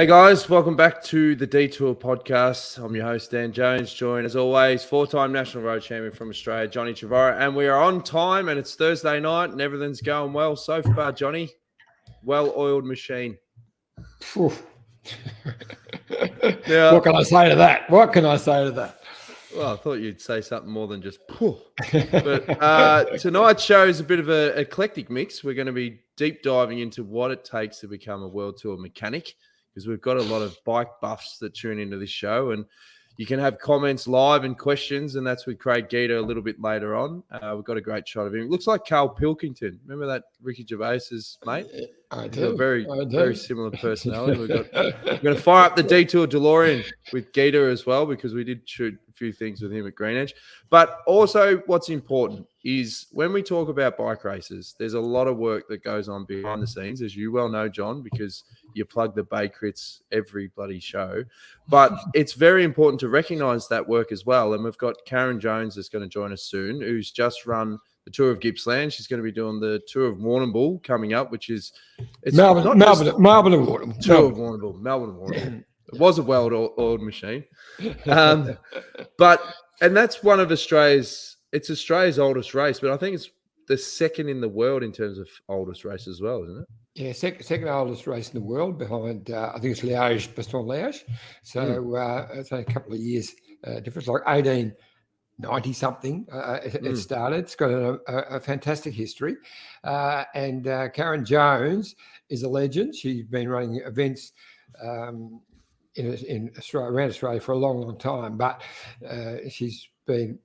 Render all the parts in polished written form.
Hey guys, welcome back to the Detour podcast. I'm your host, Dan Jones, joined as always, four-time national road champion from Australia, Johnny Trevorrow, and we are on time and it's Thursday night and everything's going well so far, Johnny. Well-oiled machine. Now, what can I say to that? Well, I thought you'd say something more than just poof. But tonight's show is a bit of an eclectic mix. We're going to be deep diving into what it takes to become a World Tour mechanic, because we've got a lot of bike buffs that tune into this show, and you can have comments live and questions, and that's with Craig Geater a little bit later on. We've got a great shot of him. It looks like Carl Pilkington. Remember that Ricky Gervais's mate? I do. Very similar personality. We're going to fire up the Detour DeLorean with Geater as well, because we did shoot a few things with him at Green Edge. But also what's important is when we talk about bike races, there's a lot of work that goes on behind the scenes, as you well know, John, because you plug the Bay Crits every bloody show. But it's very important to recognise that work as well. And we've got Karin Jones that's going to join us soon, who's just run the Tour of Gippsland. She's going to be doing the Tour of Warrnambool coming up, which is Melbourne and Warrnambool. Tour of Warrnambool, Melbourne and Warrnambool. It was a well-oiled machine. And that's one of Australia's oldest race, but I think it's the second in the world in terms of oldest race as well, isn't it? Yeah, second oldest race in the world behind, I think it's Bastogne-Liège. So it's only a couple of years difference, like 1890-something it started. It's got a fantastic history. And Karin Jones is a legend. She's been running events in Australia, around Australia for a long, long time. But she's been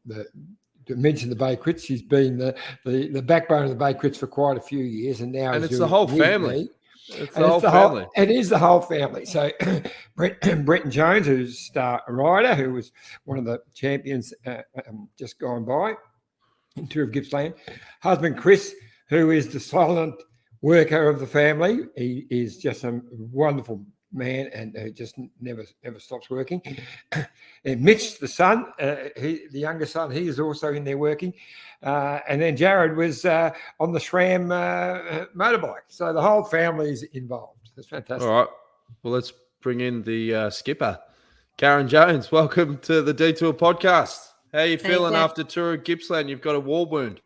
to mention the Bay Crits, she's been the backbone of the Bay Crits for quite a few years, and now it's the whole family. It is the whole family. So Brenton Jones, who's a star rider, who was one of the champions just gone by in Tour of Gippsland. Husband Chris, who is the silent worker of the family. He is just a wonderful man and just never stops working. And Mitch, the son, the younger son, he is also in there working. And then Jared was on the SRAM motorbike. So the whole family is involved. That's fantastic. All right. Well, let's bring in the skipper, Karin Jones. Welcome to the Detour podcast. How are you feeling after Tour of Gippsland? You've got a war wound.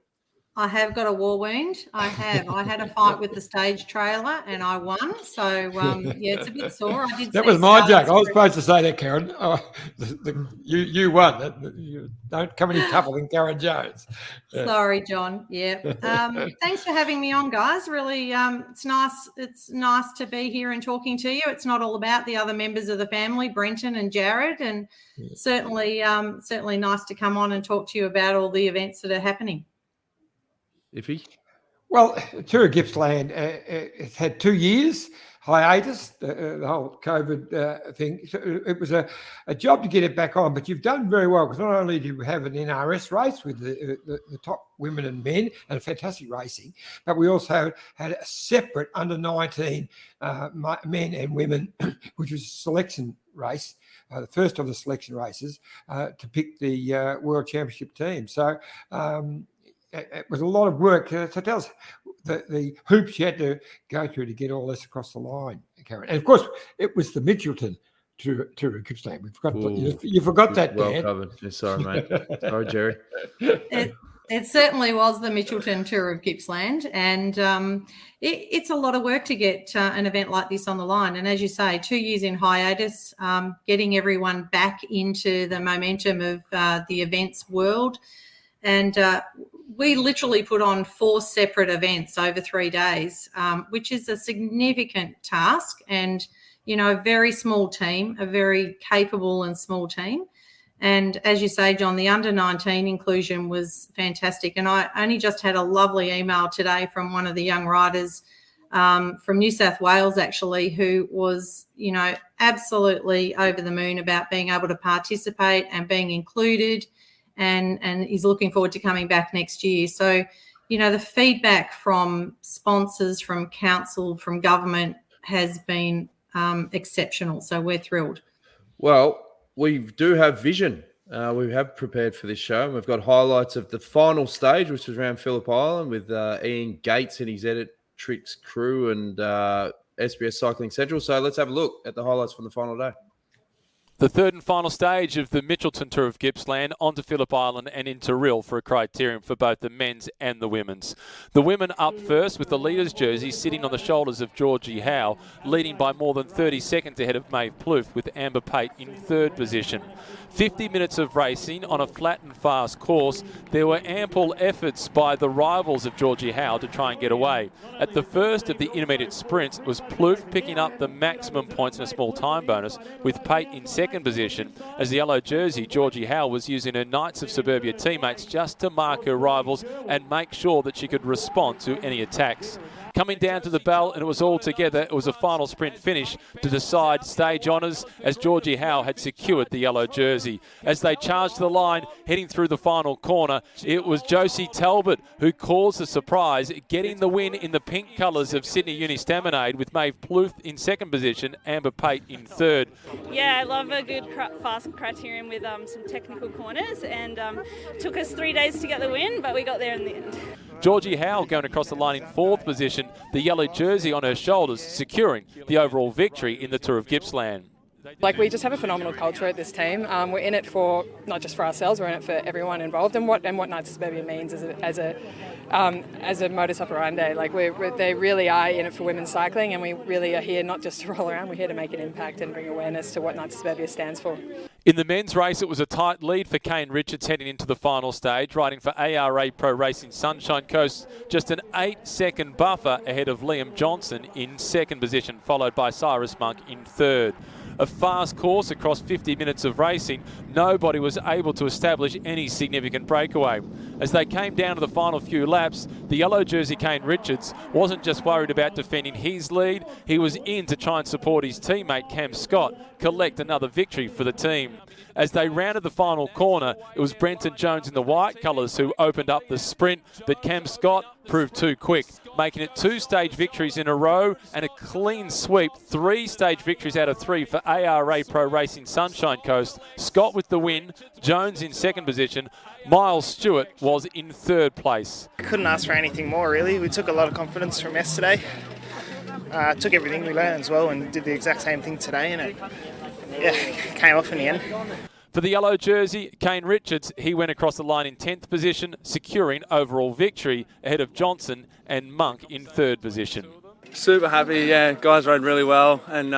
I have got a war wound. I have. I had a fight with the stage trailer and I won. So, yeah, it's a bit sore. That was my joke. I was supposed to say that, Karin. You won. You don't come any tougher than Karin Jones. Sorry, John. Yeah. Thanks for having me on, guys. Really, it's nice. It's nice to be here and talking to you. It's not all about the other members of the family, Brenton and Jared, and certainly nice to come on and talk to you about all the events that are happening. Iffy? Well, Tour of Gippsland, it's had 2 years hiatus, the whole COVID thing. So it was a job to get it back on, but you've done very well, because not only do you have an NRS race with the top women and men and fantastic racing, but we also had a separate under-19 men and women, which was a selection race, the first of the selection races, to pick the World Championship team. So it was a lot of work. So tell us the hoops you had to go through to get all this across the line, Karin. And of course, it was the Mitchelton Tour of Gippsland. We forgot. You forgot that, Dan. Well covered. Yeah, sorry, mate. Sorry, Jerry. It certainly was the Mitchelton Tour of Gippsland, and it's a lot of work to get an event like this on the line. And as you say, 2 years in hiatus, getting everyone back into the momentum of the events world. And we literally put on 4 separate events over 3 days, which is a significant task, and, you know, a very small team, a very capable and small team. And as you say, John, the under-19 inclusion was fantastic. And I only just had a lovely email today from one of the young riders from New South Wales, actually, who was, you know, absolutely over the moon about being able to participate and being included. And he's looking forward to coming back next year. So, you know, the feedback from sponsors, from council, from government has been exceptional. So we're thrilled. Well, we do have vision. We have prepared for this show. We've got highlights of the final stage, which was around Phillip Island, with Ian Gates and his Edit Tricks crew. And SBS Cycling Central. So let's have a look at the highlights from the final day. The third and final stage of the Mitchelton Tour of Gippsland onto Phillip Island and into Rhyl for a criterium for both the men's and the women's. The women up first with the leader's jersey sitting on the shoulders of Georgie Howe, leading by more than 30 seconds ahead of Maeve Plouffe with Amber Pate in third position. 50 minutes of racing on a flat and fast course. There were ample efforts by the rivals of Georgie Howe to try and get away. At the first of the intermediate sprints, it was Plouffe picking up the maximum points in a small time bonus, with Pate in second position, as the yellow jersey Georgie Howe was using her Knights of Suburbia teammates just to mark her rivals and make sure that she could respond to any attacks. Coming down to the bell, and it was all together. It was a final sprint finish to decide stage honours, as Georgie Howe had secured the yellow jersey. As they charged the line, heading through the final corner, it was Josie Talbot who caused the surprise, getting the win in the pink colours of Sydney Uni Staminade, with Maeve Plouffe in second position, Amber Pate in third. Yeah, I love a good fast criterium with some technical corners, and took us 3 days to get the win, but we got there in the end. Georgie Howe going across the line in fourth position, the yellow jersey on her shoulders, securing the overall victory in the Tour of Gippsland. Like, we just have a phenomenal culture at this team. We're in it for not just for ourselves, we're in it for everyone involved. And what Knights of Suburbia means as a modus operandi. Like, they really are in it for women's cycling, and we really are here not just to roll around. We're here to make an impact and bring awareness to what Knights of Suburbia stands for. In the men's race, it was a tight lead for Karin Richards heading into the final stage, riding for ARA Pro Racing Sunshine Coast, just an 8-second buffer ahead of Liam Johnson in second position, followed by Cyrus Monk in third. A fast course across 50 minutes of racing, nobody was able to establish any significant breakaway. As they came down to the final few laps, the yellow jersey Karin Richards wasn't just worried about defending his lead, he was in to try and support his teammate Cam Scott collect another victory for the team. As they rounded the final corner, it was Brenton Jones in the white colours who opened up the sprint, but Cam Scott proved too quick, making it 2-stage victories in a row and a clean sweep, 3-stage victories out of 3 for ARA Pro Racing Sunshine Coast. Scott with the win, Jones in second position, Miles Stewart was in third place. I couldn't ask for anything more, really. We took a lot of confidence from yesterday. Took everything we learned as well and did the exact same thing today, and it came off in the end. For the yellow jersey, Karin Richards, he went across the line in 10th position, securing overall victory ahead of Johnson and Monk in third position. Super happy, yeah. Guys rode really well and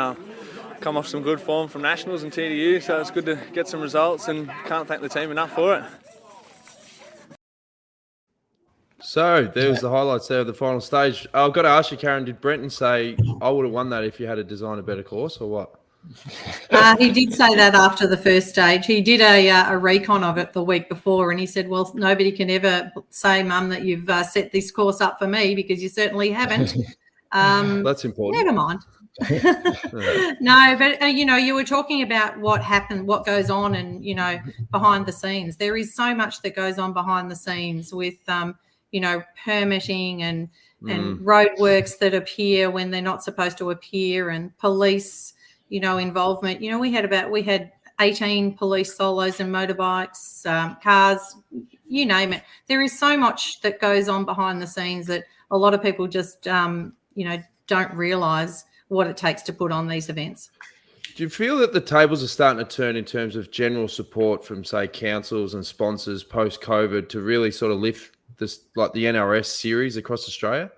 come off some good form from Nationals and TDU, so it's good to get some results and can't thank the team enough for it. So there's the highlights there of the final stage. I've got to ask you, Karin, did Brenton say, I would have won that if you had to design a better course, or what? He did say that after the first stage. He did a recon of it the week before, and he said, well, nobody can ever say, Mum, that you've set this course up for me, because you certainly haven't. That's important. Never mind. No, but you were talking about what happened, what goes on, and behind the scenes. There is so much that goes on behind the scenes with permitting and roadworks that appear when they're not supposed to appear, and police involvement. We had 18 police solos and motorbikes, cars, you name it. There is so much that goes on behind the scenes that a lot of people just don't realise what it takes to put on these events. Do you feel that the tables are starting to turn in terms of general support from, say, councils and sponsors post-COVID to really sort of lift this, like the NRS series across Australia?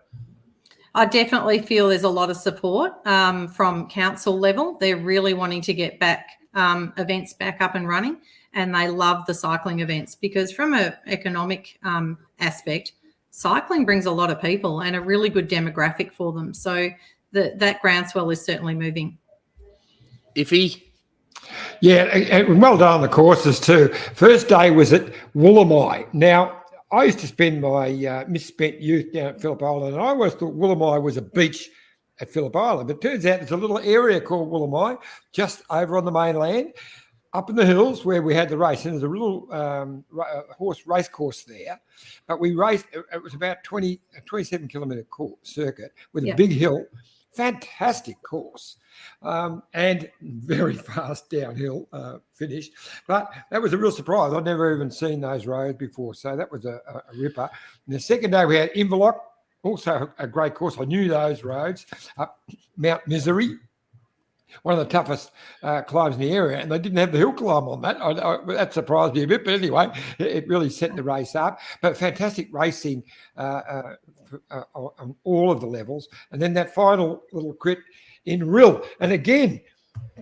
I definitely feel there's a lot of support from council level. They're really wanting to get back events back up and running, and they love the cycling events, because from an economic aspect, cycling brings a lot of people and a really good demographic for them. So that groundswell is certainly moving. Iffy? Yeah, and well done on the courses too. First day was at Warrnambool. Now, I used to spend my misspent youth down at Phillip Island, and I always thought Warrnambool was a beach at Phillip Island. But it turns out there's a little area called Warrnambool just over on the mainland, up in the hills where we had the race. And there's a little horse race course there. But we raced, it was about 27-kilometre circuit with a big hill. Fantastic course. And very fast downhill finish. But that was a real surprise. I'd never even seen those roads before, so that was a ripper. And the second day we had Inverloch also a great course. I knew those roads up Mount Misery, one of the toughest climbs in the area, and they didn't have the hill climb on that. That surprised me a bit, but anyway, it really set the race up. But fantastic racing on all of the levels. And then that final little crit in Rill. And again,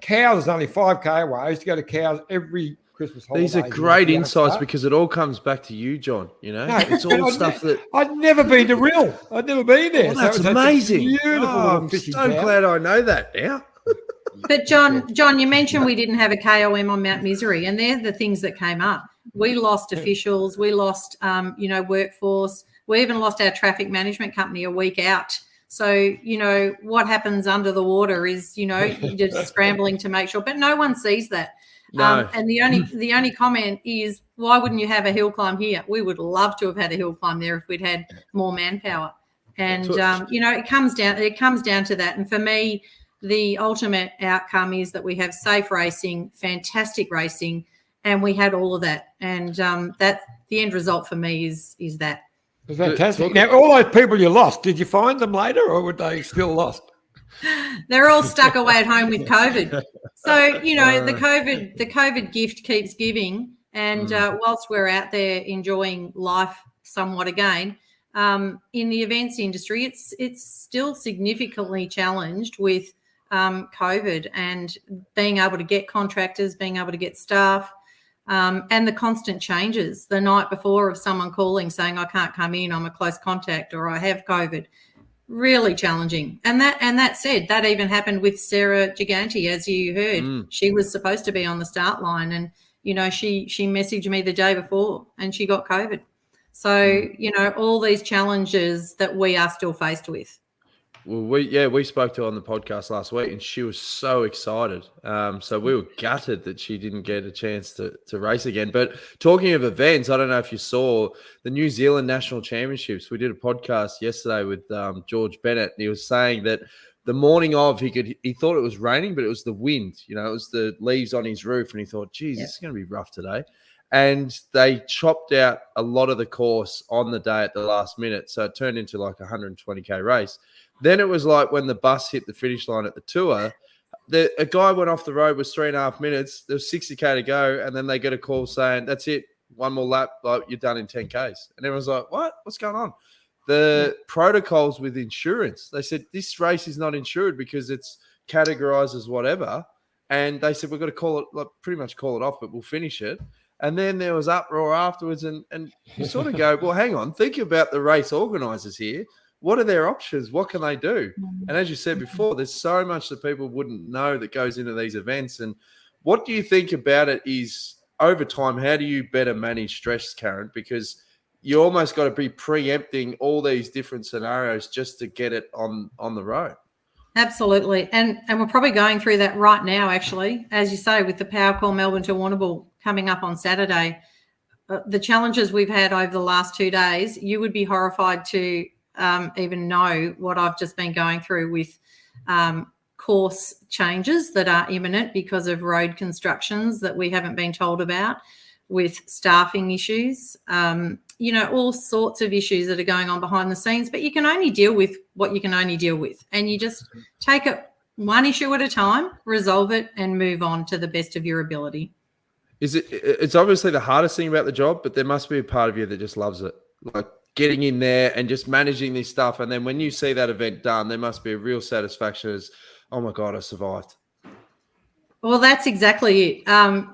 Cows is only 5K away. I used to go to Cows every Christmas holiday. These are great insights because it all comes back to you, John. You know, it's all stuff that I'd never been to Rill. I'd never been there. Oh, that's amazing. Beautiful I'm fishing so town. glad I know that now. But John, you mentioned we didn't have a KOM on Mount Misery, and they're the things that came up. We lost officials, we lost, workforce. We even lost our traffic management company a week out. So, what happens under the water is, you're just scrambling to make sure, but no one sees that. No. And the only comment is, why wouldn't you have a hill climb here? We would love to have had a hill climb there if we'd had more manpower. And it comes down to that. And for me, the ultimate outcome is that we have safe racing, fantastic racing, and we had all of that. And that the end result for me is that. It's fantastic. Now, all those people you lost, did you find them later, or were they still lost? They're all stuck away at home with COVID. So, the COVID gift keeps giving. And whilst we're out there enjoying life somewhat again, in the events industry, it's still significantly challenged with COVID and being able to get contractors, being able to get staff, and the constant changes the night before of someone calling saying, I can't come in, I'm a close contact, or I have COVID. Really challenging. And that said, that even happened with Sarah Giganti, as you heard. She was supposed to be on the start line, and she messaged me the day before and she got COVID. So, all these challenges that we are still faced with. Well, we spoke to her on the podcast last week, and she was so excited. So we were gutted that she didn't get a chance to race again. But talking of events, I don't know if you saw the New Zealand National Championships. We did a podcast yesterday with George Bennett, and he was saying that the morning of, he thought it was raining, but it was the wind. It was the leaves on his roof, and he thought, geez, this is going to be rough today. And they chopped out a lot of the course on the day at the last minute, so it turned into like a 120K race. Then it was like when the bus hit the finish line at the Tour, a guy went off the road with 3.5 minutes. There was 60K to go, and then they get a call saying, that's it, one more lap, like you're done in 10Ks. And everyone's like, what? What's going on? The protocols with insurance, they said this race is not insured because it's categorized as whatever. And they said, we've got to call it, like, pretty much call it off, but we'll finish it. And then there was uproar afterwards, and you sort of go, well, hang on, think about the race organisers here. What are their options? What can they do? And as you said before, there's so much that people wouldn't know that goes into these events. And what do you think about it is, over time, how do you better manage stress, Karin? Because you almost got to be preempting all these different scenarios just to get it on the road. Absolutely. And we're probably going through that right now, actually, as you say, with the Power Call Melbourne to Warrnambool coming up on Saturday. The challenges we've had over the last 2 days, you would be horrified to even know what I've just been going through with course changes that are imminent because of road constructions that we haven't been told about, with staffing issues, all sorts of issues that are going on behind the scenes. But you can only deal with what you can only deal with, and you just take it one issue at a time, resolve it, and move on to the best of your ability. It's obviously the hardest thing about the job, but there must be a part of you that just loves it, like getting in there and just managing this stuff. And then when you see that event done, there must be a real satisfaction as, oh my God, I survived. Well, that's exactly it.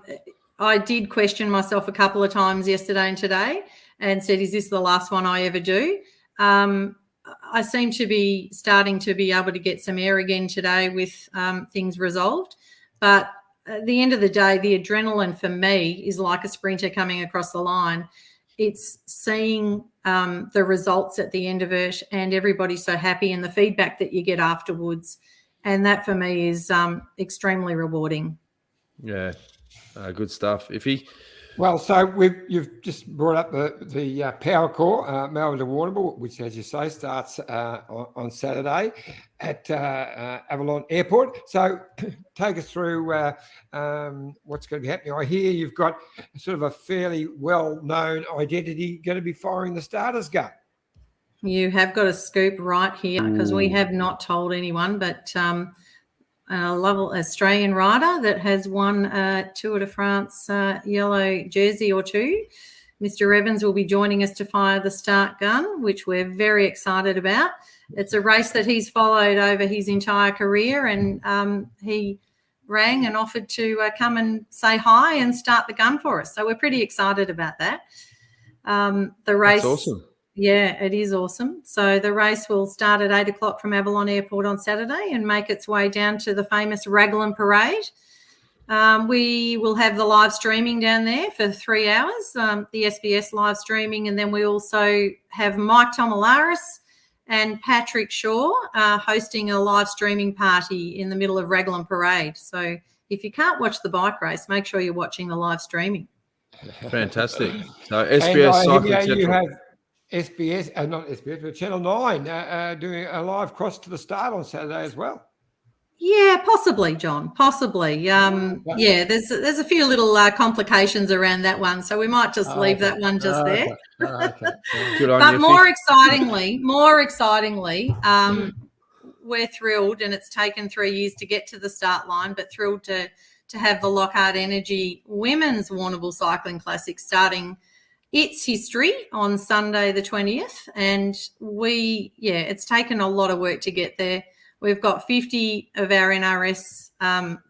I did question myself a couple of times yesterday and today and said, is this the last one I ever do? I seem to be starting to be able to get some air again today with things resolved. But at the end of the day, the adrenaline for me is like a sprinter coming across the line. It's seeing the results at the end of it, and everybody's so happy, and the feedback that you get afterwards. And that for me is extremely rewarding. Yeah, good stuff. Well, so you've just brought up the Power Core, Melbourne to Warrnambool, which, as you say, starts on Saturday at Avalon Airport. So take us through what's going to be happening. I hear you've got sort of a fairly well-known identity going to be firing the starters gun. You have got a scoop right here because we have not told anyone, but a lovely Australian rider that has won a Tour de France yellow jersey or two. Mr. Evans will be joining us to fire the start gun, which we're very excited about. It's a race that he's followed over his entire career, and he rang and offered to come and say hi and start the gun for us. So we're pretty excited about that. The race, That's awesome. Yeah, it is awesome. So the race will start at 8 o'clock from Avalon Airport on Saturday and make its way down to the famous Raglan Parade. We will have the live streaming down there for 3 hours, the SBS live streaming, and then we also have Mike Tomalaris and Patrick Shaw hosting a live streaming party in the middle of Raglan Parade. So if you can't watch the bike race, make sure you're watching the live streaming. Fantastic. So SBS Cycling Central. You have SBS, not SBS, but Channel 9 doing a live cross to the start on Saturday as well. Yeah, possibly, John. Possibly. Yeah, there's a few little complications around that one, so we might just leave that one just there. Good on But you, more excitingly, we're thrilled, and it's taken 3 years to get to the start line, but thrilled to have the Lockhart Energy Women's Warrnambool Cycling Classic starting its history on Sunday the 20th. And it's taken a lot of work to get there. We've got 50 of our NRS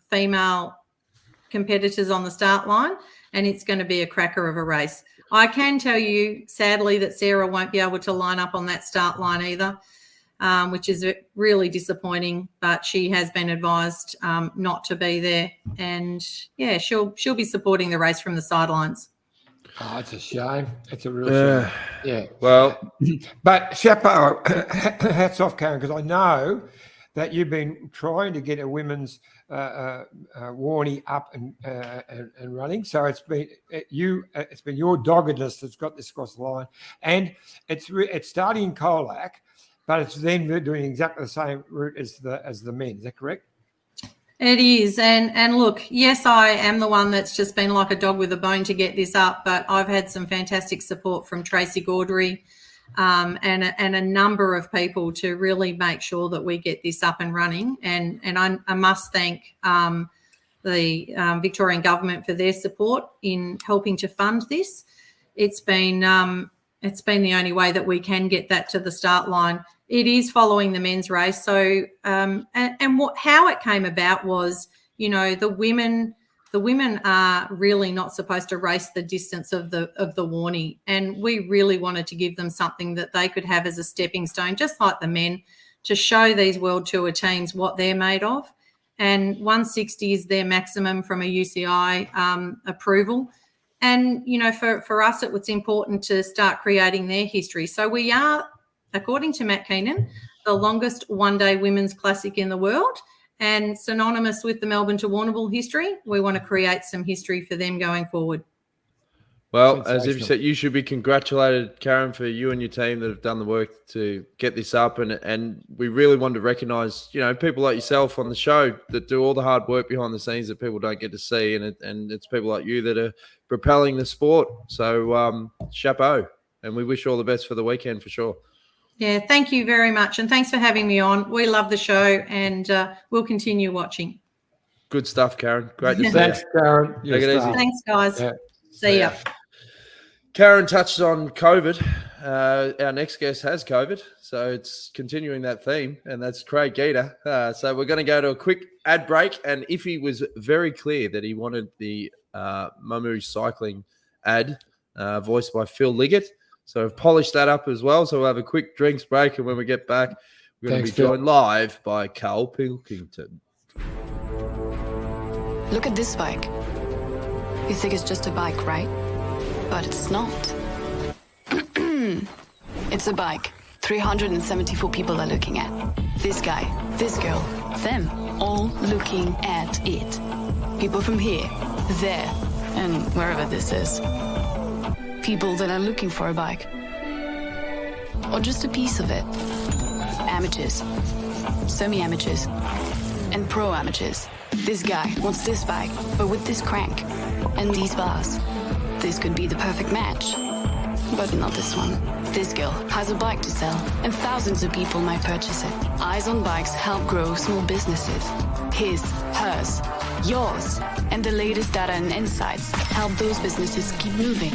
female competitors on the start line, and it's going to be a cracker of a race. I can tell you, sadly, that Sarah won't be able to line up on that start line either, which is really disappointing, but she has been advised not to be there. And, yeah, she'll be supporting the race from the sidelines. Oh, it's a shame. It's a real shame. Yeah. Well, but chapeau, hats off, Karin, because I know that you've been trying to get a women's Warnie up and running. So it's been your doggedness that's got this across the line, and it's starting in Colac, but it's then doing exactly the same route as the men. Is that correct? It is. And look, yes, I am the one that's just been like a dog with a bone to get this up, but I've had some fantastic support from Tracy Gaudry and a number of people to really make sure that we get this up and running. And I must thank the Victorian government for their support in helping to fund this. It's been the only way that we can get that to the start line. It is following the men's race. So, how it came about was, the women are really not supposed to race the distance of the Warnie, and we really wanted to give them something that they could have as a stepping stone, just like the men, to show these World Tour teams what they're made of. And 160 is their maximum from a UCI approval. And, for us, it was important to start creating their history. So we are, according to Matt Keenan, the longest one-day women's classic in the world, and synonymous with the Melbourne to Warrnambool history. We want to create some history for them going forward. Well, as if you said, you should be congratulated, Karin, for you and your team that have done the work to get this up. And we really want to recognise, people like yourself on the show that do all the hard work behind the scenes that people don't get to see. And it's people like you that are propelling the sport. So chapeau. And we wish you all the best for the weekend for sure. Yeah, thank you very much. And thanks for having me on. We love the show, and we'll continue watching. Good stuff, Karin. Great to see you. Thanks, Karin. Take it easy. Thanks, guys. Yeah. See ya. Karin touched on COVID. Our next guest has COVID, so it's continuing that theme, and that's Craig Geater. So we're going to go to a quick ad break, and Iffy was very clear that he wanted the Mamu cycling ad voiced by Phil Liggett. So I've polished that up as well. So we'll have a quick drinks break, and when we get back, we're going to be joined live by Carl Pilkington. Look at this bike. You think it's just a bike, right? But it's not. It's a bike 374 people are looking at. This guy, this girl, them, all looking at it. People from here, there, and wherever this is. People that are looking for a bike. Or just a piece of it. Amateurs, semi-amateurs, and pro-amateurs. This guy wants this bike, but with this crank and these bars. This could be the perfect match. but not this one. This girl has a bike to sell, and thousands of people might purchase it. Eyes on Bikes help grow small businesses. His, hers, yours, and the latest data and insights help those businesses keep moving.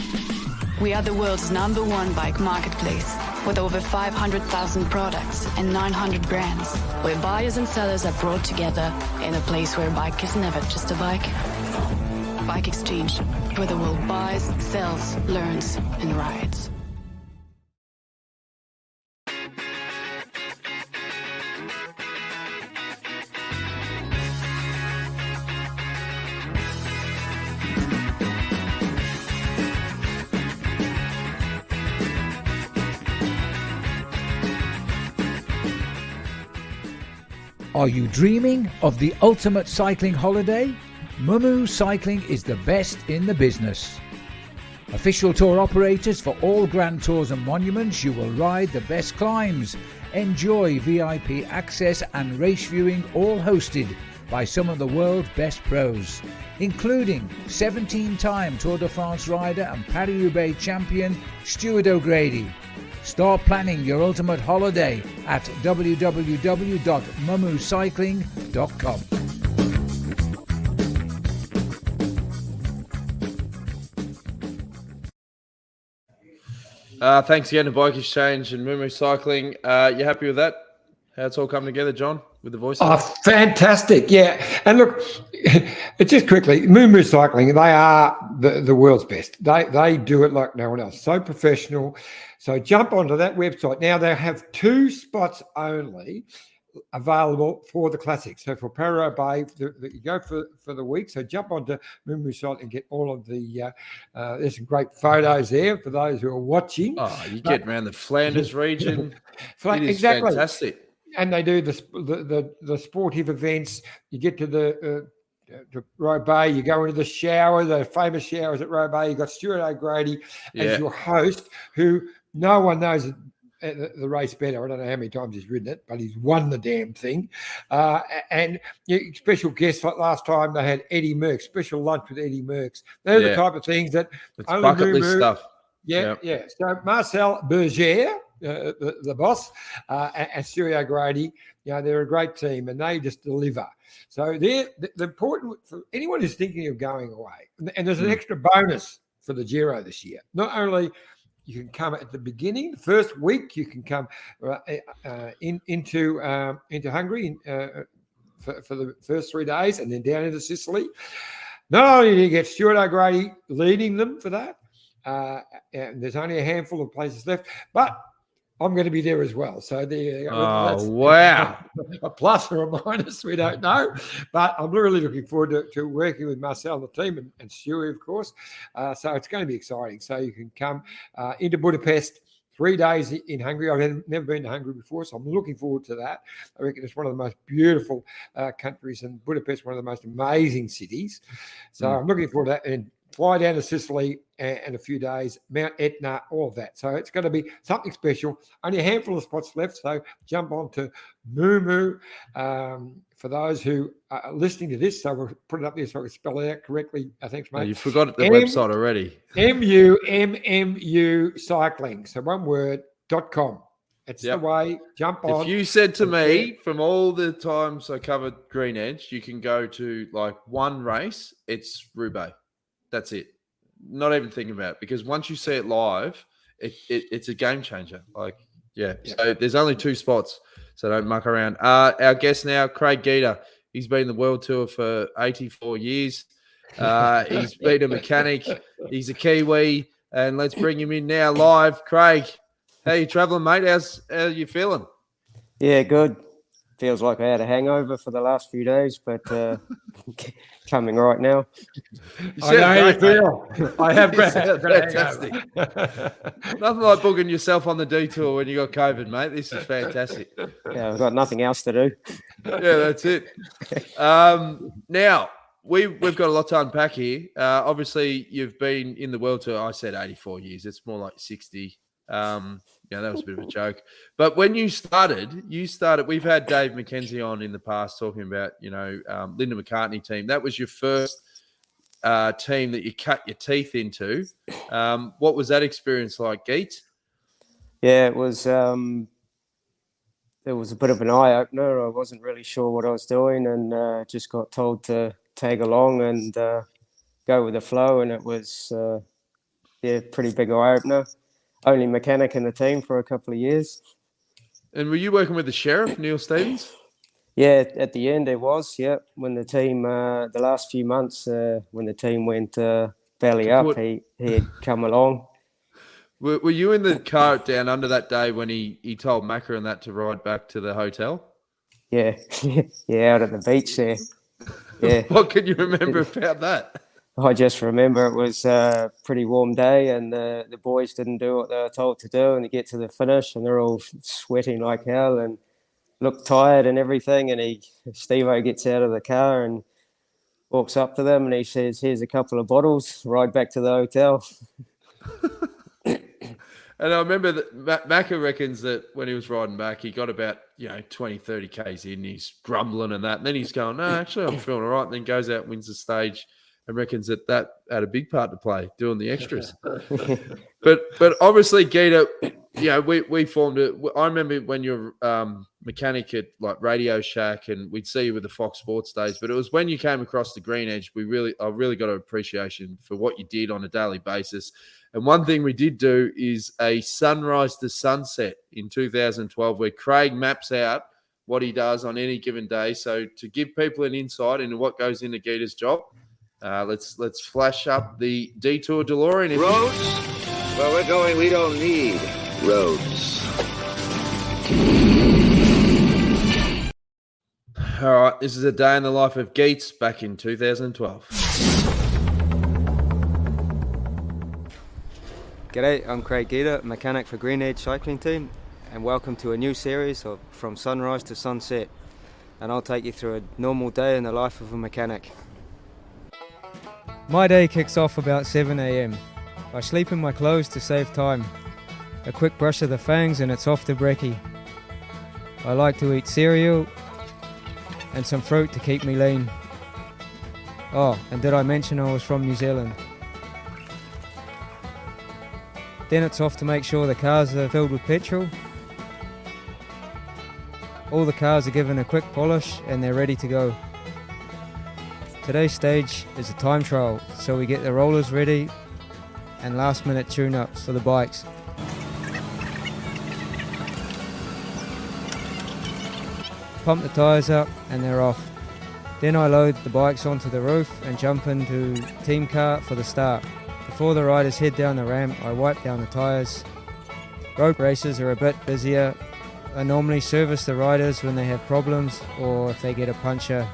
We are the world's #1 bike marketplace, with over 500,000 products and 900 brands, where buyers and sellers are brought together in a place where a bike is never just a bike. Bike Exchange, where the world buys, sells, learns, and rides. Are you dreaming of the ultimate cycling holiday? Mumu Cycling is the best in the business. Official tour operators for all Grand Tours and monuments, you will ride the best climbs, enjoy VIP access and race viewing, all hosted by some of the world's best pros, including 17-time Tour de France rider and Paris-Roubaix champion Stuart O'Grady. Start planning your ultimate holiday at www.mumucycling.com. Thanks again to Bike Exchange and Mumu Cycling. You happy with that? How it's all come together, John, with the voice? Oh, fantastic. Yeah. And look, just quickly, Mumu Cycling, they are the world's best. They do it like no one else. So professional. So jump onto that website. Now they have 2 spots only available for the Classics. So for Paris-Roubaix, you go for the week. So jump onto Mumu Cycling and get all of the, there's some great photos there for those who are watching. Oh, you get around the Flanders region. It is exactly. Fantastic. And they do the sportive events. You get to the Roubaix, you go into the shower, the famous showers at Roubaix. You've got Stuart O'Grady as your host, who no one knows the race better. I don't know how many times he's ridden it, but he's won the damn thing. And special guests, like last time they had Eddie Merckx, special lunch with Eddie Merckx. They're the type of things that it's only bucket list stuff. Yeah. So Marcel Berger, the boss, and Stuart O'Grady, they're a great team and they just deliver. So they're the important for anyone who's thinking of going away. And there's an extra bonus for the Giro this year. Not only you can come at the beginning, the first week, you can come into Hungary for the first 3 days and then down into Sicily. Not only do you get Stuart O'Grady leading them for that, and there's only a handful of places left, but I'm going to be there as well. So there. Oh, wow. A plus or a minus, we don't know. But I'm really looking forward to working with Marcel and the team and Stewie, of course. So it's going to be exciting. So you can come into Budapest, 3 days in Hungary. I've never been to Hungary before, so I'm looking forward to that. I reckon it's one of the most beautiful countries, and Budapest, one of the most amazing cities. So I'm looking forward to that. And fly down to Sicily and a few days, Mount Etna, all of that. So it's going to be something special. Only a handful of spots left, so jump on to Mumu. For those who are listening to this, so we'll put it up there so I can spell it out correctly. Thanks, mate. No, you forgot the website already. MUMMU Cycling, so one word, .com. It's the way. Jump on. If you said to me, from all the times I covered Green Edge, you can go to like one race, it's Roubaix. That's it. Not even thinking about it, because once you see it live, it's a game changer. So there's only 2 spots, so don't muck around. Our guest now, Craig Geater. He's been in the World Tour for 84 years. He's been a mechanic. He's a Kiwi, and let's bring him in now live. Craig, how you travelling, mate? How you feeling? Yeah, good. Feels like I had a hangover for the last few days, but coming right now. I know how you feel. I have fantastic. Nothing like booking yourself on the detour when you got COVID, mate. This is fantastic. Yeah, I've got nothing else to do. Yeah, that's it. Now, we've got a lot to unpack here. Obviously, you've been in the World Tour. I said 84 years. It's more like 60. That was a bit of a joke. But when you started, we've had Dave McKenzie on in the past talking about, Linda McCartney team. That was your first team that you cut your teeth into. What was that experience like, Geet? Yeah, it was a bit of an eye opener. I wasn't really sure what I was doing, and just got told to tag along and go with the flow. And it was pretty big eye opener. Only mechanic in the team for a couple of years. And were you working with the sheriff, Neil Stevens? Yeah, at the end it was. Yeah, when the team, the last few months, when the team went belly up, he had come along. Were you in the car down under that day when he told Macca and that to ride back to the hotel? Yeah, yeah, out at the beach there. Yeah. What can you remember about that? I just remember it was a pretty warm day, and the boys didn't do what they were told to do, and they get to the finish, and they're all sweating like hell and look tired and everything. And Steve-O gets out of the car and walks up to them, and he says, "Here's a couple of bottles. Ride back to the hotel." And I remember that Macca reckons that when he was riding back, he got about 20, 30 Ks in. He's grumbling and that. And then he's going, "No, actually, I'm feeling all right." And then goes out, wins the stage, and reckons that had a big part to play, doing the extras. but obviously, Geater, we formed it. I remember when you were mechanic at like Radio Shack, and we'd see you with the Fox Sports days. But it was when you came across the green edge, I really got an appreciation for what you did on a daily basis. And one thing we did do is a sunrise to sunset in 2012, where Craig maps out what he does on any given day. So to give people an insight into what goes into Geater's job, let's flash up the Detour DeLorean. Roads? Where we're going, we don't need roads. All right, this is a day in the life of Geets back in 2012. G'day, I'm Craig Geater, mechanic for Green Edge Cycling Team, and welcome to a new series of From Sunrise to Sunset. And I'll take you through a normal day in the life of a mechanic. My day kicks off about 7 a.m. I sleep in my clothes to save time. A quick brush of the fangs and it's off to brekkie. I like to eat cereal and some fruit to keep me lean. Oh, and did I mention I was from New Zealand? Then it's off to make sure the cars are filled with petrol. All the cars are given a quick polish and they're ready to go. Today's stage is a time trial, so we get the rollers ready and last minute tune-ups for the bikes. Pump the tyres up and they're off. Then I load the bikes onto the roof and jump into team car for the start. Before the riders head down the ramp, I wipe down the tyres. Road races are a bit busier. I normally service the riders when they have problems or if they get a puncture.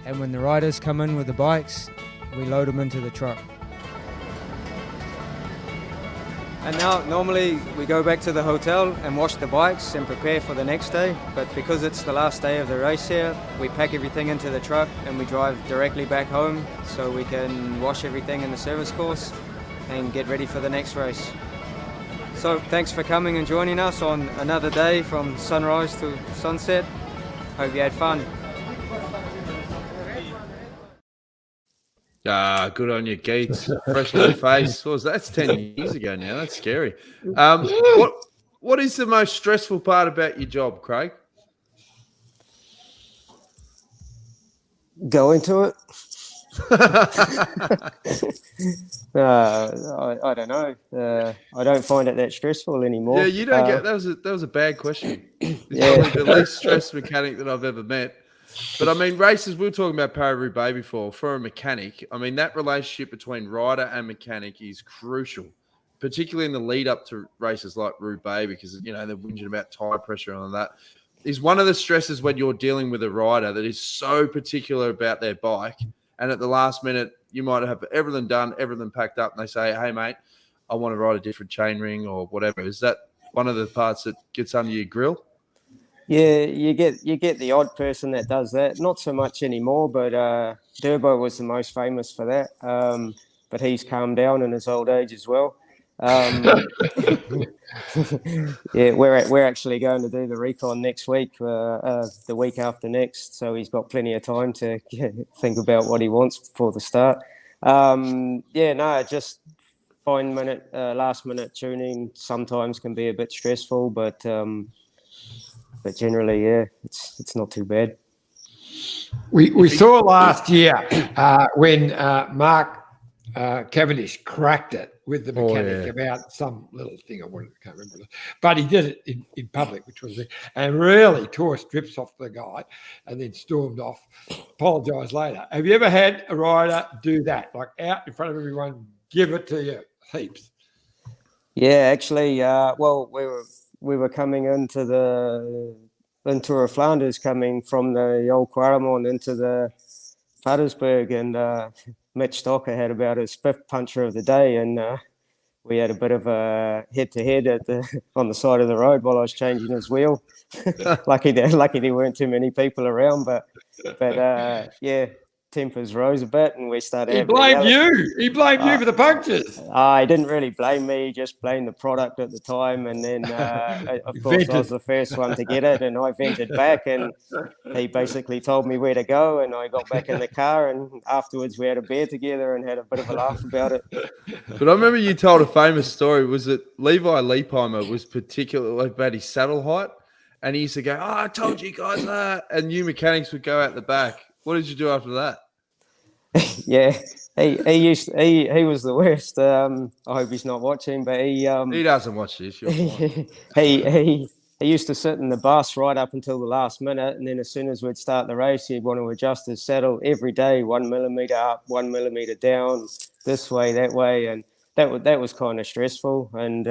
And when the riders come in with the bikes, we load them into the truck. And now, normally we go back to the hotel and wash the bikes and prepare for the next day, but because it's the last day of the race here, we pack everything into the truck and we drive directly back home so we can wash everything in the service course and get ready for the next race. So thanks for coming and joining us on another day from sunrise to sunset. Hope you had fun. Good on you, Geets. Fresh new face. That's 10 years ago now. That's scary. What is the most stressful part about your job, Craig? Go into it. I don't know. I don't find it that stressful anymore. Yeah, you don't get that was a bad question. Yeah. Probably the least stressed mechanic that I've ever met. But I mean, races, we were talking about Paris-Roubaix before. For a mechanic, I mean, that relationship between rider and mechanic is crucial, particularly in the lead up to races like Roubaix, because, they're whinging about tire pressure and all that. Is one of the stresses when you're dealing with a rider that is so particular about their bike, and at the last minute, you might have everything done, everything packed up, and they say, "Hey, mate, I want to ride a different chainring or whatever." Is that one of the parts that gets under your grill? Yeah, you get the odd person that does that. Not so much anymore, but Durbo was the most famous for that. But he's calmed down in his old age as well. Yeah, we're actually going to do the recon next week, the week after next. So he's got plenty of time to think about what he wants before the start. Just last minute tuning sometimes can be a bit stressful, but generally, yeah, it's not too bad. We saw last year when Mark Cavendish cracked it with the mechanic about some little thing. I can't remember, but he did it in public, which was and really tore strips off the guy, and then stormed off. Apologised later. Have you ever had a rider do that, like out in front of everyone, give it to you heaps? Yeah, actually, we were coming into the Tour of Flanders, coming from the old Warrnambool into the Patersburg, and Mitch Stocker had about his fifth puncher of the day, and we had a bit of a head-to-head on the side of the road while I was changing his wheel. lucky there weren't too many people around, but tempers rose a bit, and we started. He blamed you. He blamed you for the punctures. He didn't really blame me. He just blamed the product at the time, and then of course I was the first one to get it, and I vented back, and he basically told me where to go, and I got back in the car, and afterwards we had a beer together and had a bit of a laugh about it. But I remember you told a famous story. Was it Levi Leipheimer was particularly about his saddle height, and he used to go, "Oh, I told you guys that," and you mechanics would go out the back. What did you do after that? Yeah, he was the worst. I hope he's not watching, but he doesn't watch this. He used to sit in the bus right up until the last minute, and then as soon as we'd start the race, he'd want to adjust his saddle every day, 1 millimeter up, 1 millimeter down, this way, that way, and that was kind of stressful. And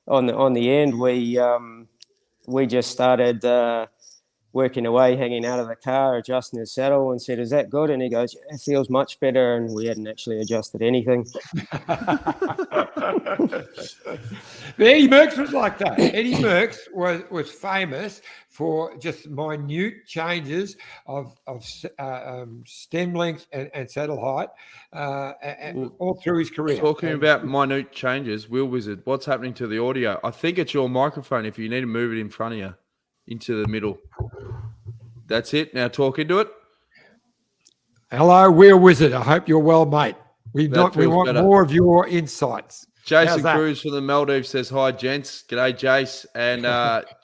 on the end, we just started working away, hanging out of the car, adjusting his saddle, and said, "Is that good?" And he goes, "Yeah, it feels much better." And we hadn't actually adjusted anything. Eddie Merckx was like that. Eddie Merckx was famous for just minute changes of stem length and saddle height and all through his career. Talking about minute changes, Will Wizard, what's happening to the audio? I think it's your microphone. If you need to move it in front of you, into the middle. That's it. Now talk into it. Hello, Will Wizard. I hope you're well, mate. We want better. More of your insights. Jason Cruz from the Maldives says, "Hi, gents." G'day, Jace. And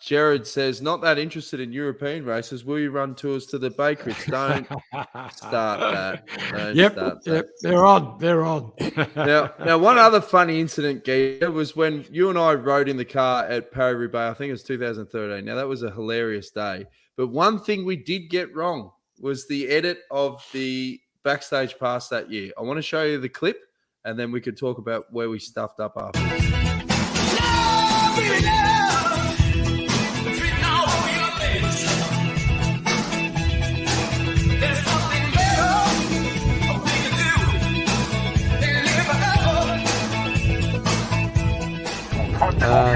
Jared says, "Not that interested in European races. Will you run tours to the Bakerits? Don't start that. Yep. They're on. Now, one other funny incident, Geater, was when you and I rode in the car at Paris-Roubaix. I think it was 2013. Now, that was a hilarious day. But one thing we did get wrong was the edit of the backstage pass that year. I want to show you the clip, and then we could talk about where we stuffed up after.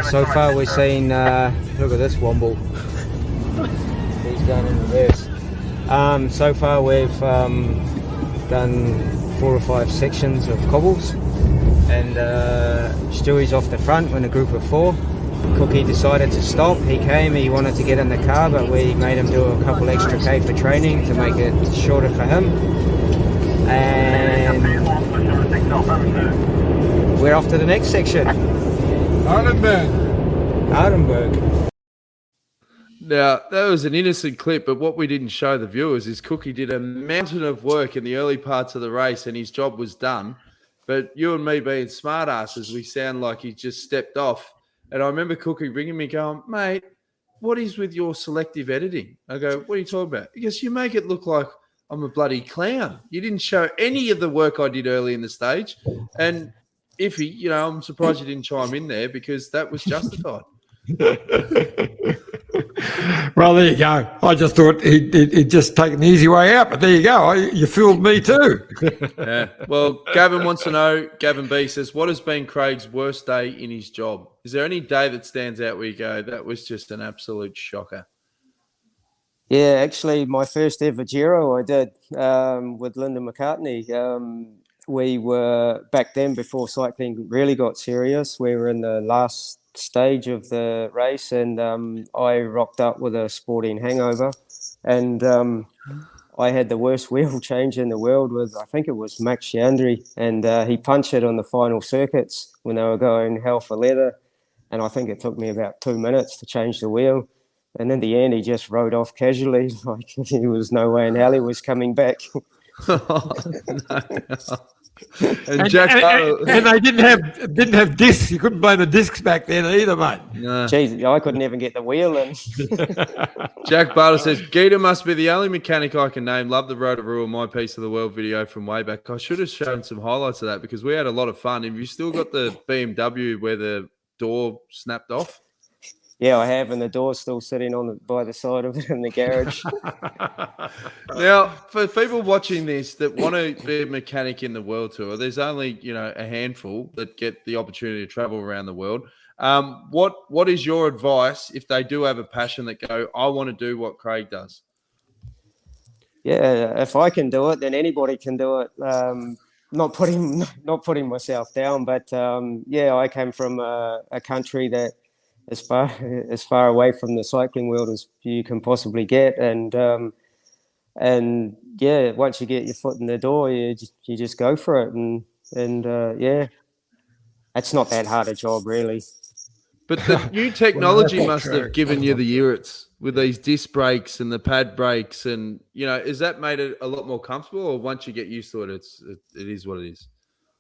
So far we've seen, look at this Womble. He's going in reverse. So far we've done 4 or 5 sections of cobbles, and Stewie's off the front in a group of 4. Cookie decided to stop. He wanted to get in the car, but we made him do a couple extra K for training to make it shorter for him. And we're off to the next section. Warrnambool. Now, that was an innocent clip, but what we didn't show the viewers is Cookie did a mountain of work in the early parts of the race, and his job was done. But you and me being smartasses, we sound like he just stepped off. And I remember Cookie ringing me going, "Mate, what is with your selective editing?" I go, "What are you talking about?" He goes, "You make it look like I'm a bloody clown. You didn't show any of the work I did early in the stage." And Iffy, I'm surprised you didn't chime in there, because that was justified. Well, there you go. I just thought he'd just take an easy way out, but there you go. You fooled me too. Yeah. Well, Gavin wants to know, Gavin B says, what has been Craig's worst day in his job? Is there any day that stands out where you go, that was just an absolute shocker? Yeah, actually, my first ever Giro I did with Linda McCartney. We were, back then, before cycling really got serious, we were in the last stage of the race, and I rocked up with a sporting hangover, and I had the worst wheel change in the world with, I think it was Max Chandri, and he punched it on the final circuits when they were going hell for leather, and I think it took me about 2 minutes to change the wheel. And in the end, he just rode off casually, like there was no way in hell he was coming back. And Jack and they didn't have discs. You couldn't blame the discs back then either, mate. No. Jeez, I couldn't even get the wheel in. Jack Bartle says, Geater must be the only mechanic I can name. Love the Rotorua My Piece of the World video from way back. I should have shown some highlights of that because we had a lot of fun. Have you still got the BMW where the door snapped off? Yeah, I have, and the door's still sitting by the side of it in the garage. Now, for people watching this that want to be a mechanic in the World Tour, there's only a handful that get the opportunity to travel around the world. What is your advice if they do have a passion that go, I want to do what Craig does? Yeah, if I can do it, then anybody can do it. Not putting myself down, but I came from a country that as far away from the cycling world as you can possibly get, and once you get your foot in the door, you just go for it, and it's not that hard a job really. But the new technology must have given you the irrits with these disc brakes and the pad brakes, and has that made it a lot more comfortable? Or once you get used to it, it is what it is.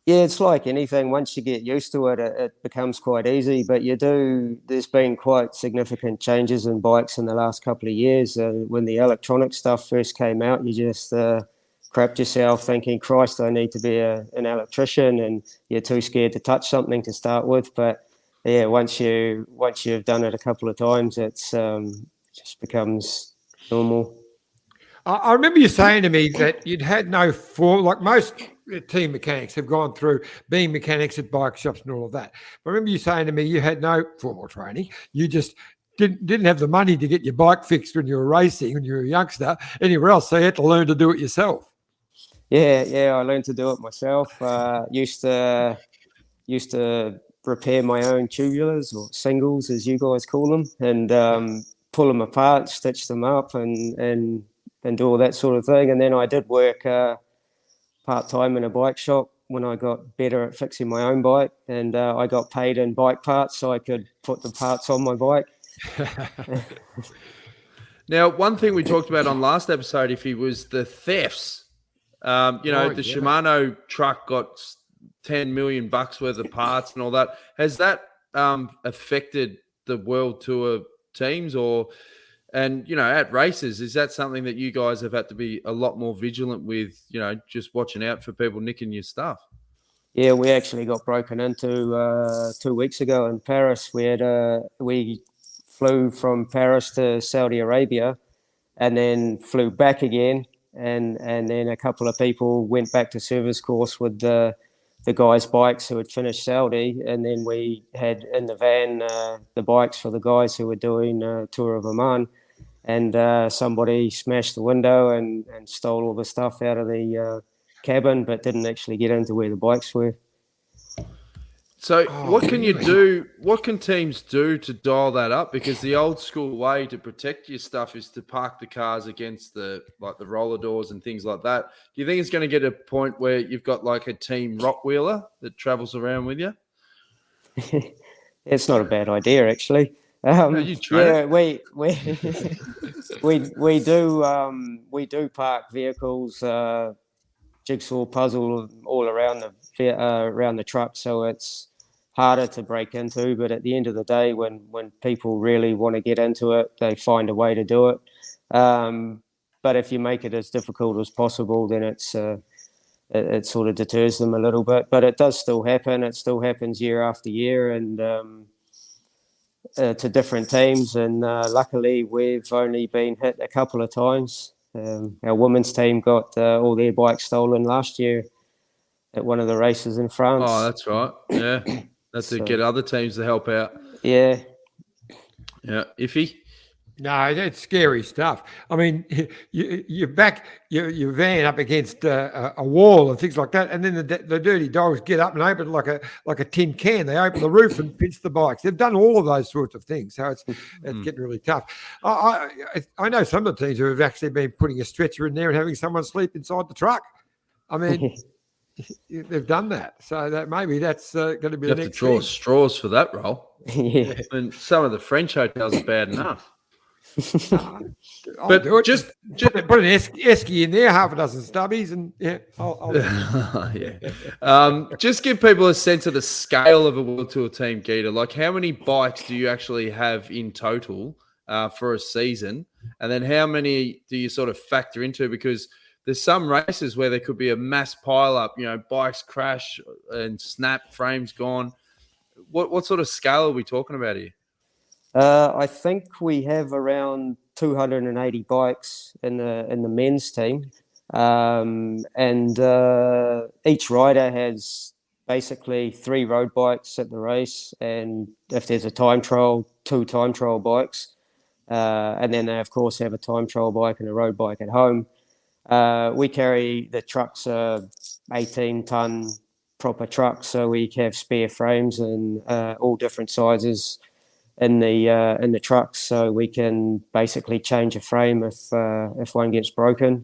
Yeah, it's like anything. Once you get used to it, it becomes quite easy. But there's been quite significant changes in bikes in the last couple of years. When the electronic stuff first came out, you just crapped yourself thinking, Christ, I need to be an electrician, and you're too scared to touch something to start with. But yeah, once you've done it a couple of times, it's just becomes normal. I remember you saying to me that you'd had no form, like most team mechanics have gone through being mechanics at bike shops and all of that. But I remember you saying to me you had no formal training. You just didn't have the money to get your bike fixed when you were racing, when you were a youngster, anywhere else. So you had to learn to do it yourself. Yeah, I learned to do it myself. Used to repair my own tubulars, or singles as you guys call them, and pull them apart, stitch them up, and do all that sort of thing. And then I did work part-time in a bike shop when I got better at fixing my own bike, and I got paid in bike parts so I could put the parts on my bike. Now, one thing we talked about on last episode, Iffy, was the thefts. Shimano truck got 10 million bucks worth of parts and all that. Has that affected the World Tour teams at races? Is that something that you guys have had to be a lot more vigilant with, just watching out for people nicking your stuff? Yeah, we actually got broken into 2 weeks ago in Paris. We flew from Paris to Saudi Arabia and then flew back again. And then a couple of people went back to service course with the guys' bikes who had finished Saudi. And then we had in the van the bikes for the guys who were doing Tour of Oman. And somebody smashed the window and stole all the stuff out of the cabin, but didn't actually get into where the bikes were. So what can you do? What can teams do to dial that up? Because the old school way to protect your stuff is to park the cars against the roller doors and things like that. Do you think it's going to get a point where you've got like a team rock wheeler that travels around with you? It's not a bad idea, actually. We do park vehicles, jigsaw puzzle all around the truck, so it's harder to break into. But at the end of the day, when people really want to get into it, they find a way to do it. But if you make it as difficult as possible, then it sort of deters them a little bit. But it does still happen. It still happens year after year, and to different teams. And luckily, we've only been hit a couple of times. Our women's team got all their bikes stolen last year at one of the races in France. Oh, that's right. Yeah. That's to get other teams to help out. Yeah. Yeah. Iffy? No, that's scary stuff. I mean, you back your van up against a wall and things like that, and then the dirty dogs get up and open it like a tin can. They open the roof and pinch the bikes. They've done all of those sorts of things, so it's getting really tough. I know some of the teams who have actually been putting a stretcher in there and having someone sleep inside the truck. I mean, they've done that, so that maybe that's going to be You the have next to draw thing. straws for that role. Yeah. And some of the French hotels are bad enough. But just put an esky in there, half a dozen stubbies, and I'll just give people a sense of the scale of a World Tour team, Geater. Like, how many bikes do you actually have in total for a season? And then how many do you sort of factor into? Because there's some races where there could be a mass pile up, bikes crash and snap, frames gone. What sort of scale are we talking about here? I think we have around 280 bikes in the men's team, and each rider has basically 3 road bikes at the race, and if there's a time trial, 2 time trial bikes, and then they of course have a time trial bike and a road bike at home. We carry the trucks, 18-ton proper trucks, so we have spare frames and all different sizes in the trucks, so we can basically change a frame if one gets broken.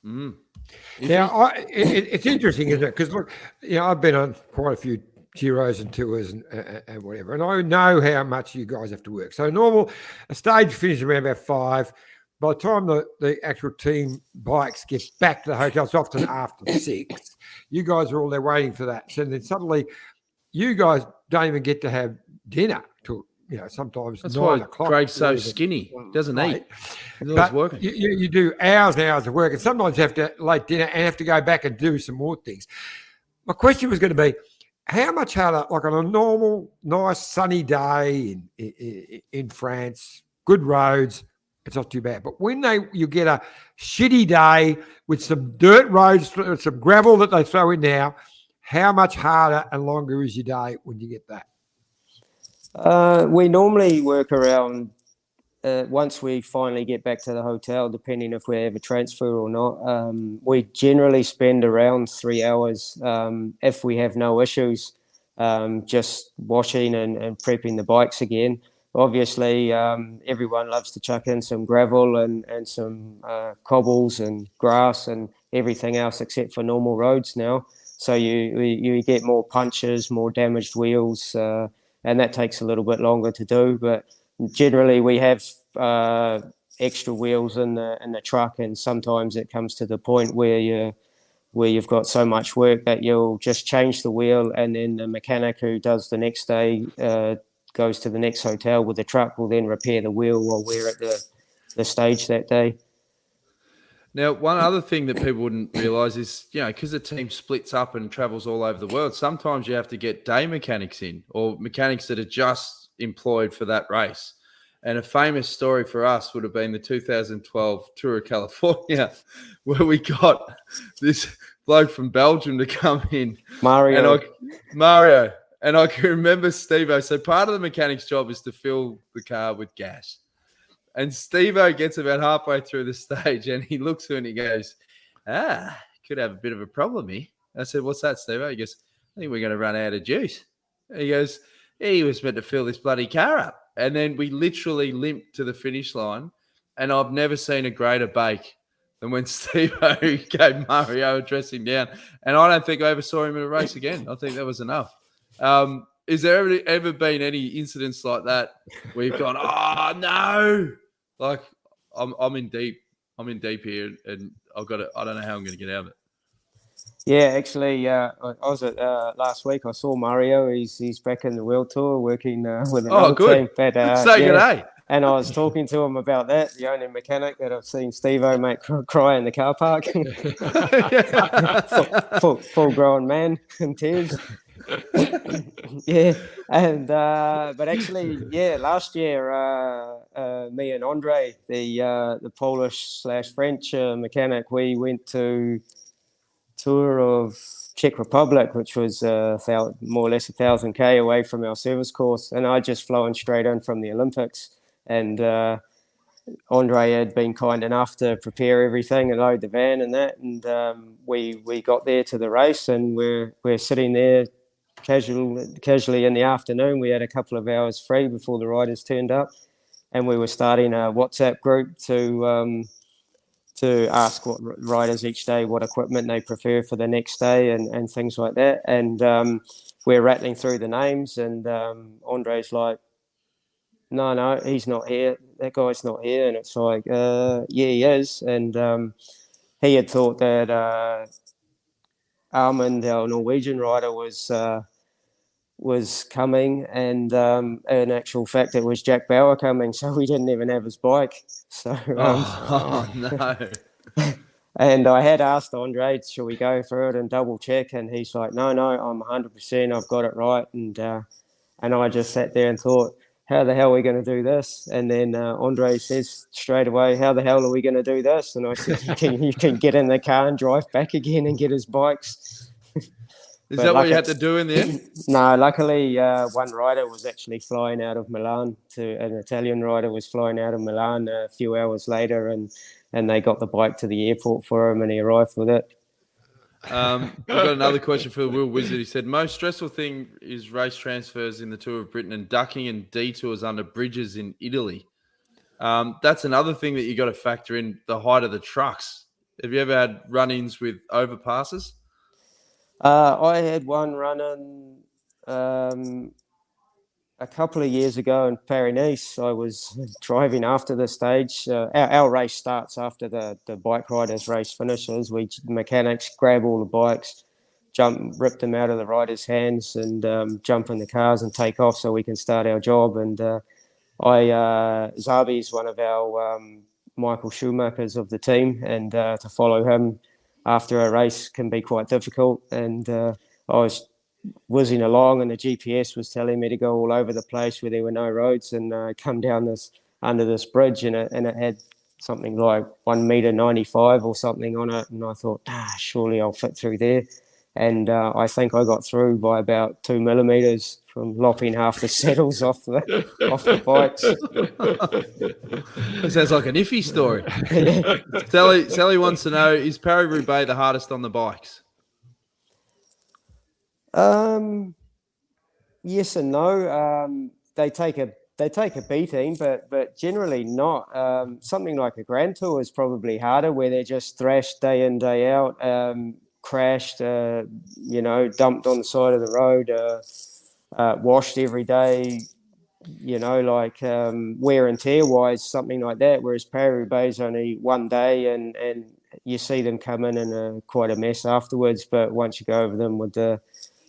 Now, it's interesting, isn't it? Because look, I've been on quite a few Giros and tours and whatever, and I know how much you guys have to work. So a stage finishes around about 5. By the time the actual team bikes get back to the hotel, it's often after 6. You guys are all there waiting for that. So then suddenly you guys don't even get to have dinner till, sometimes That's 9 why o'clock. Craig's so skinny. Doesn't eat. He's always But working. you do hours and hours of work, and sometimes you have to late dinner and have to go back and do some more things. My question was going to be, how much harder, like on a normal, nice sunny day in France, good roads, it's not too bad. But when you get a shitty day with some dirt roads, some gravel that they throw in now, how much harder and longer is your day when you get that? We normally work around, once we finally get back to the hotel, depending if we have a transfer or not, we generally spend around 3 hours, if we have no issues, just washing and prepping the bikes again. Obviously, everyone loves to chuck in some gravel and some cobbles and grass and everything else except for normal roads now. So you get more punches, more damaged wheels, and that takes a little bit longer to do. But generally, we have extra wheels in the truck, and sometimes it comes to the point where you've got so much work that you'll just change the wheel, and then the mechanic who does the next day goes to the next hotel with the truck will then repair the wheel while we're at the stage that day. Now, one other thing that people wouldn't realise is, because the team splits up and travels all over the world, sometimes you have to get day mechanics in, or mechanics that are just employed for that race. And a famous story for us would have been the 2012 Tour of California, where we got this bloke from Belgium to come in. Mario. And I can remember Steve-O. So part of the mechanic's job is to fill the car with gas. And Steve-O gets about halfway through the stage and he looks at it and he goes, could have a bit of a problem here. I said, what's that, Steve-O? He goes, I think we're going to run out of juice. And he goes, he was meant to fill this bloody car up. And then we literally limped to the finish line. And I've never seen a greater bake than when Steve-O gave Mario a dressing down. And I don't think I ever saw him in a race again. I think that was enough. Is there ever been any incidents like that where you've gone, oh no, like I'm in deep here, and I don't know how I'm going to get out of it. Yeah, actually, I was at last week. I saw Mario. He's back in the World Tour working with another team. But, say good day. And I was talking to him about that. The only mechanic that I've seen Steve-O make cry in the car park. full grown man in tears. Yeah, and but actually, last year, me and Andre, the Polish/French mechanic, we went to Tour of Czech Republic, which was more or less 1,000 k away from our service course, and I just flown straight in from the Olympics, And Andre had been kind enough to prepare everything and load the van and that. And we got there to the race, and we're sitting there casually in the afternoon. We had a couple of hours free before the riders turned up, and we were starting a WhatsApp group to ask what riders each day what equipment they prefer for the next day and things like that. And we're rattling through the names, and Andre's like, no, he's not here. That guy's not here. And it's like, yeah, he is. And he had thought that Armand, our Norwegian rider, was coming, and in actual fact, it was Jack Bauer coming. So we didn't even have his bike. So no. And I had asked Andre, shall we go for it and double check? And he's like, no, I'm 100%. I've got it right. And I just sat there and thought, how the hell are we going to do this? And then Andre says straight away, how the hell are we going to do this? And I said, you can get in the car and drive back again and get his bikes. Is that what you had to do in the end? No, luckily one rider was actually flying out of Milan. An Italian rider was flying out of Milan a few hours later, and they got the bike to the airport for him, and he arrived with it. We've got another question for Will Wizard. He said, most stressful thing is race transfers in the Tour of Britain and ducking and detours under bridges in Italy. That's another thing that you got to factor in, the height of the trucks. Have you ever had run-ins with overpasses? I had one run-in a couple of years ago in Paris-Nice. I was driving after the stage. Our race starts after the bike riders' race finishes. We mechanics grab all the bikes, rip them out of the riders' hands, and jump in the cars and take off so we can start our job. And Zabi's one of our Michael Schumachers of the team, and to follow him after a race can be quite difficult. And I was whizzing along, and the GPS was telling me to go all over the place where there were no roads, and come down under this bridge, and it had something like 1.95 meter or something on it, and I thought, surely I'll fit through there. And I think I got through by about 2 millimeters from lopping half the saddles off the bikes. That sounds like an iffy story. Sally wants to know, is Paris-Roubaix the hardest on the bikes? Yes and no. They take a beating, but generally not. Something like a Grand Tour is probably harder, where they're just thrashed day in, day out, crashed, dumped on the side of the road, washed every day, wear and tear wise, something like that. Whereas Paris-Roubaix is only one day, and you see them come in quite a mess afterwards. But once you go over them with the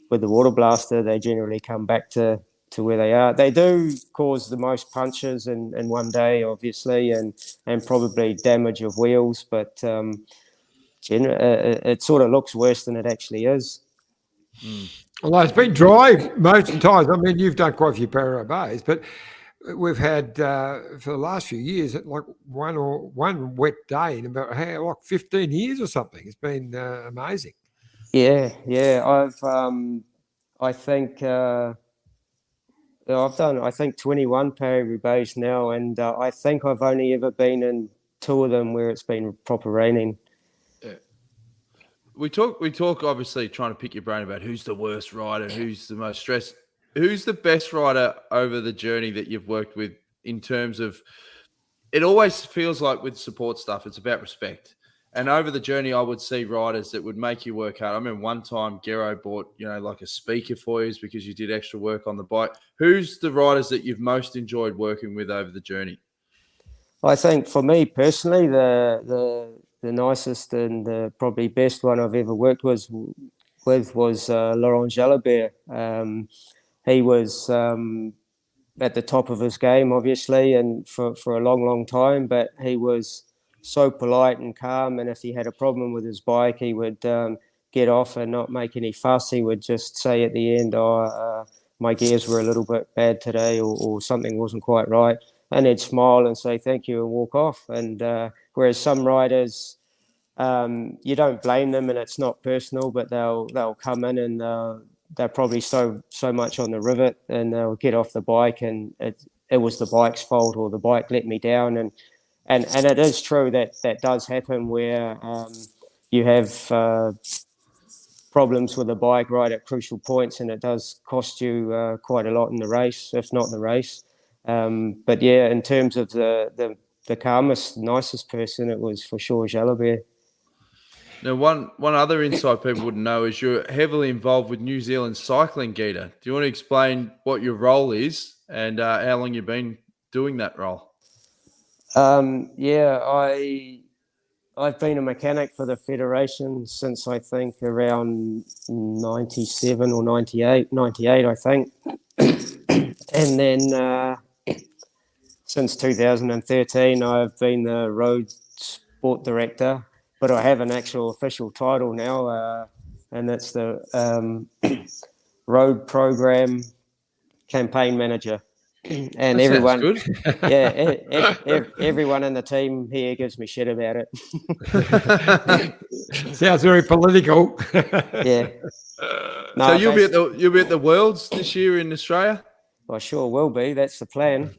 water blaster, they generally come back to where they are. They do cause the most punches in one day, obviously, and probably damage of wheels, but it sort of looks worse than it actually is. Although it's been dry most of the times. I mean, you've done quite a few Paris-Roubaix, but we've had for the last few years like one wet day in about 15 years or something. It's been amazing. Yeah. I've done 21 Paris-Roubaix now, and I think I've only ever been in 2 of them where it's been proper raining. Yeah. We talk obviously trying to pick your brain about who's the worst rider, who's the most stressed, who's the best rider over the journey that you've worked with, in terms of, it always feels like with support stuff, it's about respect. And over the journey, I would see riders that would make you work hard. I remember one time Gero bought, like a speaker for you because you did extra work on the bike. Who's the riders that you've most enjoyed working with over the journey? I think for me personally, the nicest and the probably best one I've ever worked with was Laurent Jalabert. He was at the top of his game, obviously, and for a long, long time, but he was so polite and calm, and if he had a problem with his bike, he would get off and not make any fuss. He would just say at the end, my gears were a little bit bad today, or something wasn't quite right, and he'd smile and say thank you and walk off. And whereas some riders, you don't blame them and it's not personal, but they'll come in and they're probably so much on the rivet, and they'll get off the bike, and it was the bike's fault or the bike let me down. And it is true that does happen where you have problems with the bike right at crucial points, and it does cost you quite a lot in the race, if not the race. But yeah, in terms of the calmest, nicest person, it was for sure Jalabert. Now, one other insight people wouldn't know is you're heavily involved with New Zealand cycling, Geater. Do you want to explain what your role is and how long you've been doing that role? I've been a mechanic for the Federation since I think around 97 or 98 I think. And then since 2013, I've been the road sport director, but I have an actual official title now, and that's the road program campaign manager. And that everyone, good. everyone in the team here gives me shit about it. Sounds very political. Yeah. No, so you'll be at the Worlds this year in Australia? I sure will be. That's the plan.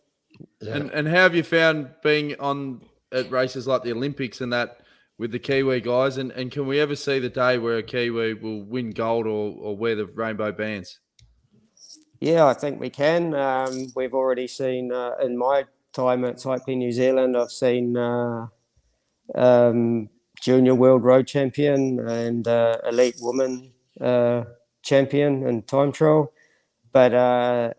Yeah. And how have you found being at races like the Olympics and that with the Kiwi guys? And can we ever see the day where a Kiwi will win gold or wear the rainbow bands? Yeah, I think we can. We've already seen in my time at Cycling New Zealand, I've seen junior world road champion and elite woman champion in time trial. But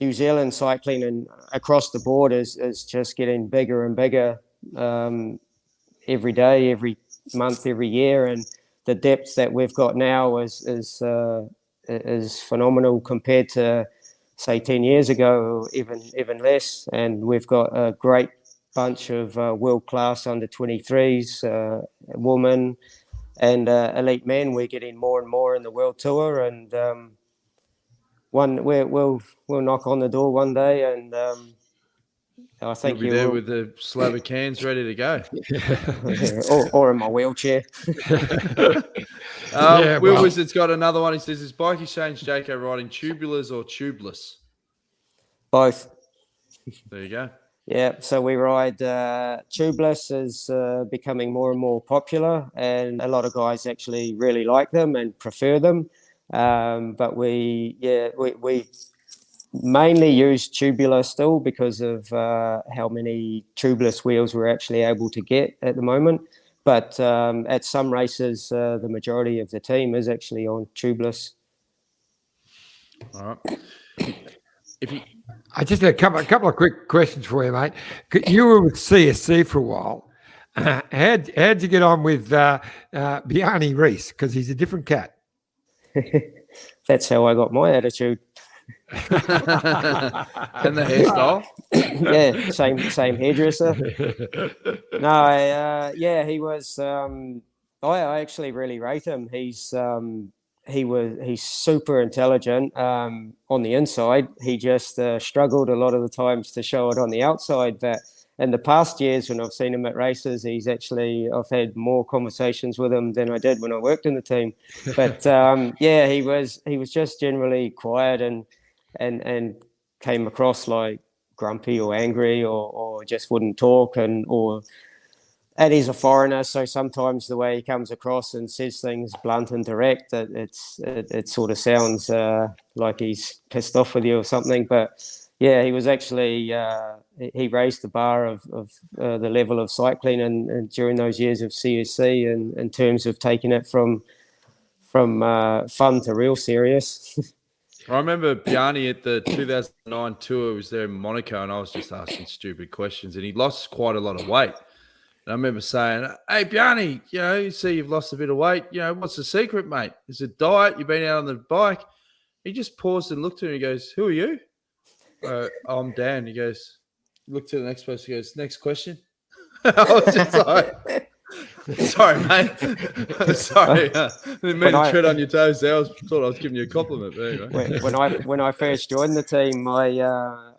New Zealand cycling and across the board is just getting bigger and bigger every day, every month, every year. And the depth that we've got now is phenomenal compared to, say, 10 years ago, or even less. And we've got a great bunch of world-class under-23s, women and elite men. We're getting more and more in the World Tour, and we'll knock on the door one day, and I think you'll be there with the slab of cans ready to go. or in my wheelchair. Will Wizard's got another one. He says, is Bike Exchange JK riding tubulars or tubeless? Both. There you go. Yeah, so we ride tubeless is becoming more and more popular, and a lot of guys actually really like them and prefer them. But we mainly use tubular still because of how many tubeless wheels we're actually able to get at the moment. But at some races, the majority of the team is actually on tubeless. All right. I just had a couple of quick questions for you, mate. You were with CSC for a while. How'd you get on with Bjarne Rees? Because he's a different cat. That's how I got my attitude. And the hairstyle. Yeah, same hairdresser. No, he was. I actually really rate him. He's super intelligent on the inside. He just struggled a lot of the times to show it on the outside. But in the past years, when I've seen him at races, I've had more conversations with him than I did when I worked in the team. But he was just generally quiet and came across like grumpy or angry or just wouldn't talk and he's a foreigner, so sometimes the way he comes across and says things blunt and direct, it sort of sounds like he's pissed off with you or something. But yeah, he was actually he raised the bar of the level of cycling and during those years of CSC and in terms of taking it from fun to real serious. I remember Bjarne at the 2009 tour. He was there in Monaco, and I was just asking stupid questions, and he lost quite a lot of weight. And I remember saying, hey, Bjarne, you see you've lost a bit of weight. What's the secret, mate? Is it diet? You've been out on the bike? He just paused and looked at me and he goes, who are you? I'm Dan. He goes, look to the next person. He goes, next question. I was just like, sorry, mate. Sorry. I didn't mean to tread on your toes there. I thought I was giving you a compliment. But anyway. When I first joined the team, I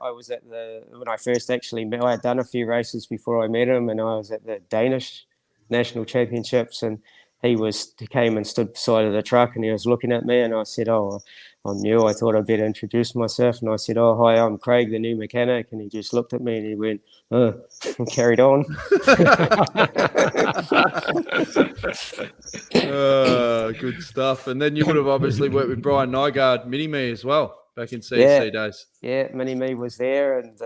was at when I first actually met, I had done a few races before I met him, and I was at the Danish National Championships, and he came and stood beside of the truck, and he was looking at me, and I said, "Oh, I'm new. I thought I'd better introduce myself." And I said, "Oh, hi, I'm Craig, the new mechanic." And he just looked at me and he went, "Oh," and carried on. Good stuff. And then you would have obviously worked with Brian Nygaard, Mini-Me as well, back in CC days. Yeah, Mini-Me was there, and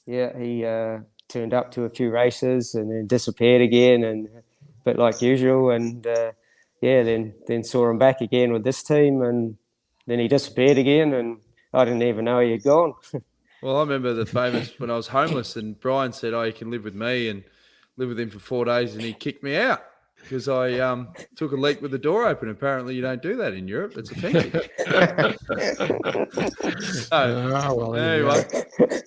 he turned up to a few races and then disappeared again, but like usual. And then saw him back again with this team, and then he disappeared again, and I didn't even know he had gone. Well, I remember the famous when I was homeless, and Brian said, "Oh, you can live with me," and live with him for 4 days, and he kicked me out because I took a leak with the door open. Apparently, you don't do that in Europe. It's offensive. Anyway,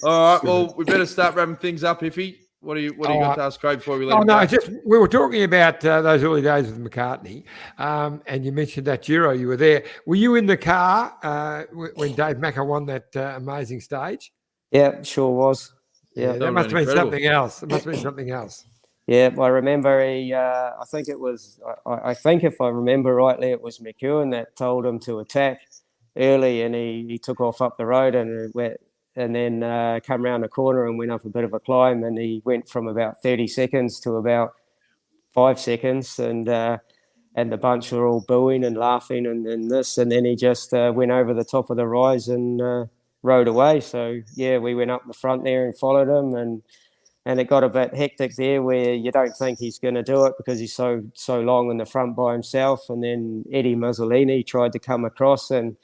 all right. Well, we better start wrapping things up, Iffy. What do you got to ask Craig before we let him go? We were talking about those early days with McCartney, and you mentioned that Giro. You were there. Were you in the car when Dave Macker won that amazing stage? Yeah, sure was. Yeah, that must have been something else. It must have been something else. Yeah, I remember I think it was, I think if I remember rightly, it was McEwen that told him to attack early, and he took off up the road and then come around the corner and went up a bit of a climb, and he went from about 30 seconds to about 5 seconds, and the bunch were all booing and laughing and this, and then he just went over the top of the rise and rode away. So, yeah, we went up the front there and followed him, and it got a bit hectic there where you don't think he's going to do it because he's so long in the front by himself. And then Eddie Mussolini tried to come across and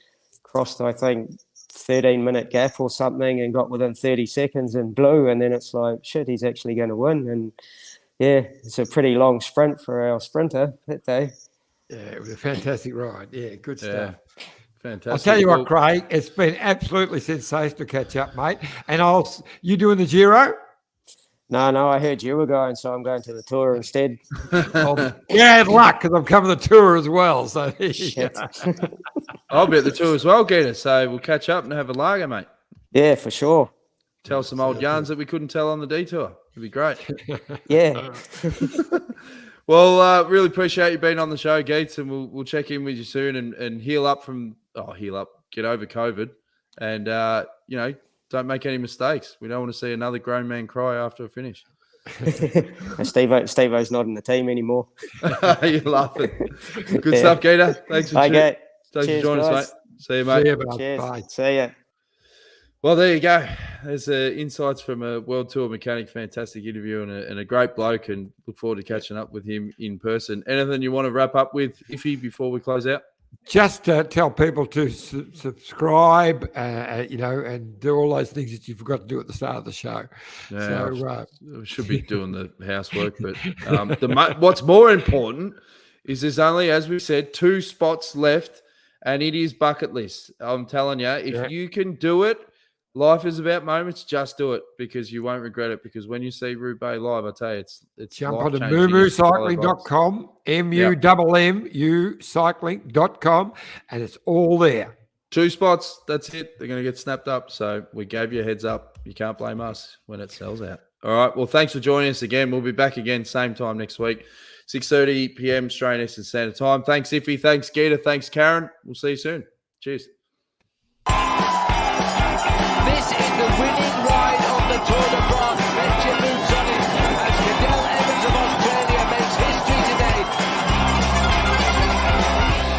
crossed, I think, 13-minute gap or something, and got within 30 seconds and blew. And then it's like, shit, he's actually going to win. And yeah, it's a pretty long sprint for our sprinter that day. Yeah, it was a fantastic ride. Yeah, good stuff. Fantastic. I'll tell you what, Craig, it's been absolutely sensational to catch up, mate. And you doing the Giro? No, I heard you were going, so I'm going to the Tour instead. Yeah, had luck because I'm coming to the Tour as well. So I'll be at the Tour as well, Geater. So we'll catch up and have a lager, mate. Yeah, for sure. Tell some old yarns that we couldn't tell on the detour. It'd be great. Yeah. Well, really appreciate you being on the show, Gates, and we'll check in with you soon and heal up, get over COVID, and don't make any mistakes. We don't want to see another grown man cry after a finish. Steve-O's not in the team anymore. You're laughing. Good stuff, Geater. Thanks for joining us, mate. See you, mate. See you, Cheers. Bye. See ya. Well, there you go. There's insights from a World Tour mechanic. Fantastic interview and a great bloke, and look forward to catching up with him in person. Anything you want to wrap up with, Iffy, before we close out? Just tell people to subscribe, and do all those things that you forgot to do at the start of the show. Yeah, so, we should be doing the housework. But what's more important is there's only, as we said, 2 spots left, and it is bucket list. I'm telling you, if you can do it, life is about moments. Just do it, because you won't regret it. Because when you see Roubaix live, I tell you, it's jump on to muumucycling.com, MUMMU cycling.com, and it's all there. 2 spots. That's it. They're going to get snapped up. So we gave you a heads up. You can't blame us when it sells out. All right. Well, thanks for joining us again. We'll be back again same time next week, 6:30 p.m. Australian Eastern Standard Time. Thanks, Iffy. Thanks, Geater. Thanks, Karin. We'll see you soon. Cheers.